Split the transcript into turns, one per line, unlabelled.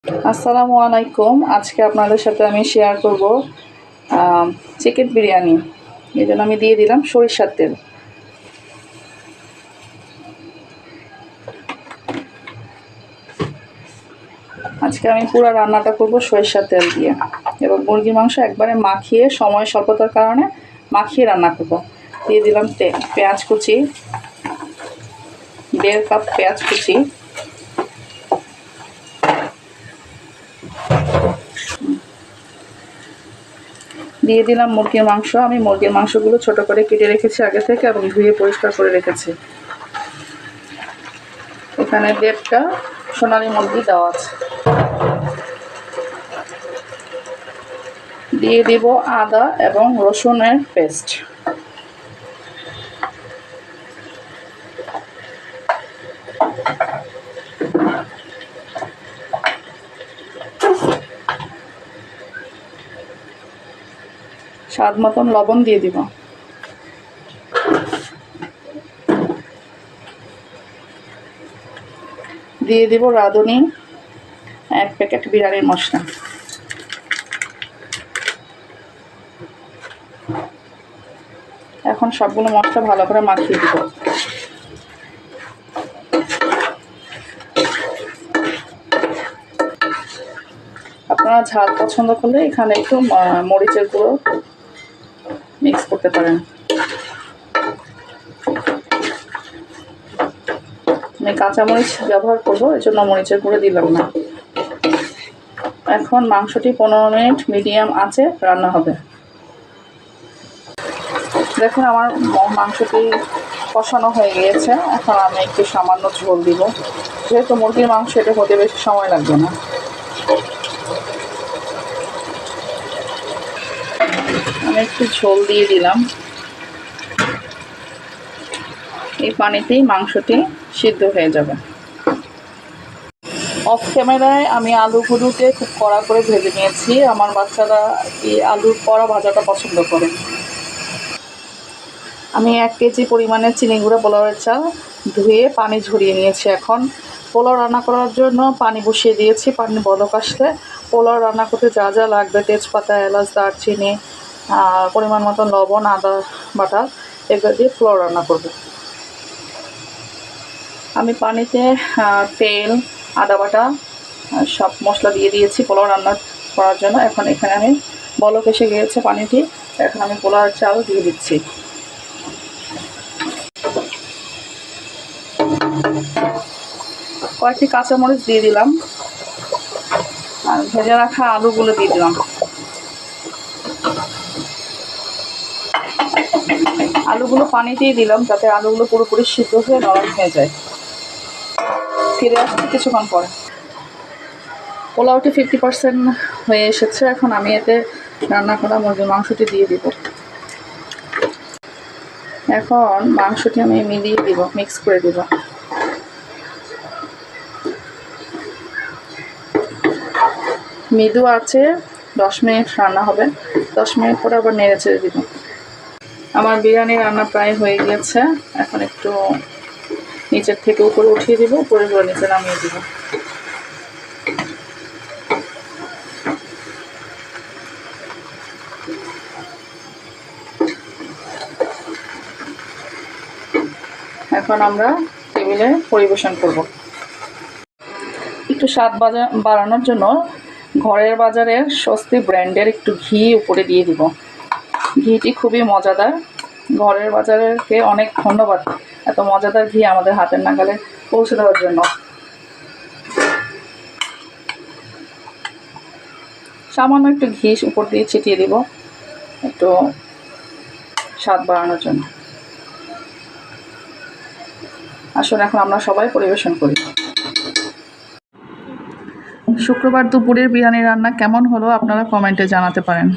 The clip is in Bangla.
আসসালামু আলাইকুম। আজকে আপনাদের সাথে আমি শেয়ার করব চিকেন বিরিয়ানি। এই জন্য আমি দিয়ে দিলাম সরিষার তেল। আজকে আমি পুরো রান্নাটা করব সরিষার তেল দিয়ে, এবং মুরগির মাংস একবারে মাখিয়ে, সময় স্বল্পতার কারণে মাখিয়ে রান্না করব। দিয়ে দিলাম পেঁয়াজ কুচি, 1.5 কাপ পেঁয়াজ কুচি, দিয়ে দিলাম মুরগির মাংস। আমি মুরগির মাংসগুলো ছোট করে কেটে রেখেছি আগে থেকে এবং ধুয়ে পরিষ্কার করে রেখেছি। এখানে 1.5টা সোনালী মুরগি দেওয়া আছে। দিয়ে দিব আদা এবং রসুনের পেস্ট। স্বাদ মতন লবণ দিয়ে দিব। দিয়ে দিব রাঁধুনি 1 প্যাকেট বিরিয়ানির মশলা। এখন সবগুলো মশলা ভালো করে মাখিয়ে দিব। আপনারা ঝাল পছন্দ করলে এখানে একটু মরিচের গুঁড়ো মিক্স করতে পারেন। আমি কাঁচামরিচ ব্যবহার করব, এই জন্য মরিচের গুঁড়ো দিলাম না। এখন মাংসটি 15 মিনিট মিডিয়াম আঁচে রান্না হবে। দেখুন আমার মাংসটি কষানো হয়ে গিয়েছে। এখন আমি একটু সামান্য ঝোল দিব, যেহেতু মুরগির মাংস এটা হতে বেশি সময় লাগবে না। আমি একটু ঝোল দিয়ে দিলাম। এই পানিতেই মাংসটি সিদ্ধ হয়ে যাবে। অফ ক্যামেরায় আমি আলুগুলোকে খুব কড়া করে ভেজে নিয়েছি। আমার বাচ্চারা এই আলুর কড়া ভাজাটা পছন্দ করে। আমি 1 কেজি পরিমাণের চিনি গুঁড়া পোলাওয়ের চাল ধুয়ে পানি ঝরিয়ে নিয়েছি। এখন পোলাও রান্না করার জন্য পানি বসিয়ে দিয়েছি। পানি বলক আসলে পোলাও রান্না করতে যা যা লাগবে, তেজপাতা, এলাচ, দারচিনি, পরিমাণ মতো লবণ, আদা বাটা, এগুলো দিয়ে পোলাও রান্না করব। আমি পানিতে তেল, আদা বাটা সব মশলা দিয়ে দিয়েছি পোলাও রান্না করার জন্য। এখন এখানে আমি বলক এসে গিয়েছে পানিটি। এখন আমি পোলাওর চাল দিয়ে দিচ্ছি। কয়েকটি কাঁচামরিচ দিয়ে দিলাম আর ভেজে রাখা আলুগুলো দিয়ে দিলাম। আলুগুলো পানিতেই দিলাম যাতে আলুগুলো পুরোপুরি সিদ্ধ হয়ে নরম হয়ে যায়। ফিরে আসছি কিছুক্ষণ পরে। পোলাওটি 50% হয়ে এসেছে। এখন আমি এতে রান্না করা মুরগির মাংসটি দিয়ে দিব। এখন মাংসটি আমি মিলিয়ে দিব, মিক্স করে দিব। মৃদু আছে 10 মিনিট রান্না হবে। 10 মিনিট পরে আবার নেড়ে চেড়ে দিব। আমার বিরিয়ানি রান্না প্রায় হয়ে গিয়েছে। এখন একটু নিচের থেকে উপরে উঠিয়ে দিব, উপরে করে নিচে নামিয়ে দিব। এখন আমরা টেবিলে পরিবেশন করব। একটু স্বাদ বাড়ানোর জন্য ঘরের বাজারের স্বস্তি ব্র্যান্ডের একটু ঘি উপরে দিয়ে দিব। ঘিটি খুবই মজাদার। ঘরের বাজারেরকে অনেক ধন্যবাদ এত মজাদার ঘি আমাদের হাতের নাগালে পৌঁছে দেওয়ার জন্য। সামান্য একটু ঘি উপর দিয়ে ছিটিয়ে দিব, একটু স্বাদ বাড়ানোর জন্য। আসলে এখন আমরা সবাই পরিবেশন করি। শুক্রবার দুপুরের বিরিয়ানি রান্না কেমন হলো আপনারা কমেন্টে জানাতে পারেন।